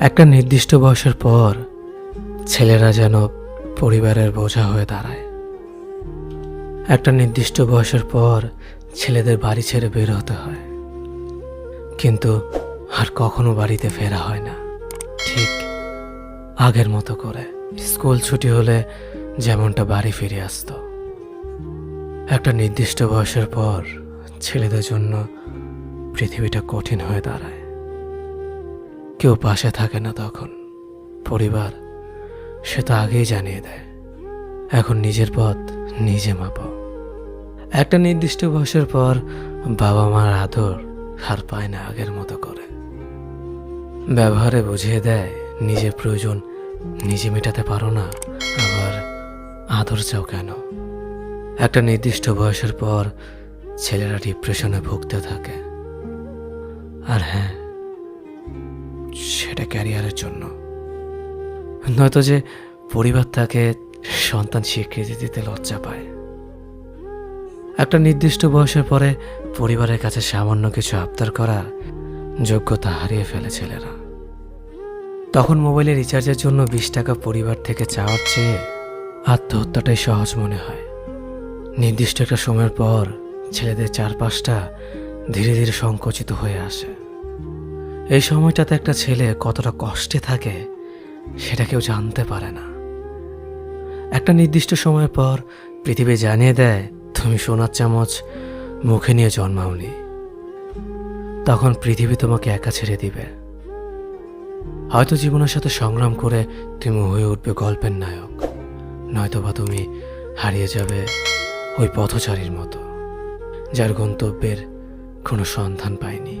একটা নির্দিষ্ট বয়সের পর ছেলেরা যেন পরিবারের বোঝা হয়ে দাঁড়ায়। একটা নির্দিষ্ট বয়সের পর ছেলেদের বাড়ি ছেড়ে বের হতে হয়, কিন্তু আর কখনো বাড়িতে ফেরা হয় না ঠিক আগের মতো করে। স্কুল ছুটি হলে যেমনটা বাড়ি ফিরে আসতো। একটা নির্দিষ্ট বয়সের পর ছেলেদের জন্য পৃথিবীটা কঠিন হয়ে দাঁড়ায়। কেউ পাশে থাকে না তখন। পরিবার সে তো আগেই জানিয়ে দেয়, এখন নিজের পথ নিজে মাপো। একটা নির্দিষ্ট বয়সের পর বাবা মার আদর আর পায় না আগের মতো করে। ব্যবহারে বুঝিয়ে দেয় নিজের প্রয়োজন নিজে মেটাতে পারো না, আবার আদর চাও কেন। একটা নির্দিষ্ট বয়সের পর ছেলেরা ডিপ্রেশনে ভুগতে থাকে। আর হ্যাঁ, সেটা ক্যারিয়ারের জন্য, নয়তো যে পরিবার তাকে সন্তান স্বীকৃতি দিতে লজ্জা পায়। একটা নির্দিষ্ট বয়সের পরে পরিবারের কাছে সামান্য কিছু আবদার করার যোগ্যতা হারিয়ে ফেলে ছেলেরা। তখন মোবাইলের রিচার্জের জন্য 20 টাকা পরিবার থেকে চাওয়ার চেয়ে আত্মহত্যাটাই সহজ মনে হয়। নির্দিষ্ট একটা সময়ের পর ছেলেদের চারপাশটা ধীরে ধীরে সংকুচিত হয়ে আসে। এই সময়টাতে একটা ছেলে কতটা কষ্টে থাকে সেটা কেউ জানতে পারে না। একটা নির্দিষ্ট সময়ের পর পৃথিবী জানিয়ে দেয় তুমি সোনার চামচ মুখে নিয়ে জন্মাওনি। তখন পৃথিবী তোমাকে একা ছেড়ে দিবে। হয়তো জীবনের সাথে সংগ্রাম করে তুমি হয়ে উঠবে গল্পের নায়ক, নয়তোবা তুমি হারিয়ে যাবে ওই পথচারীর মতো যার গন্তব্যের কোনো সন্ধান পায়নি।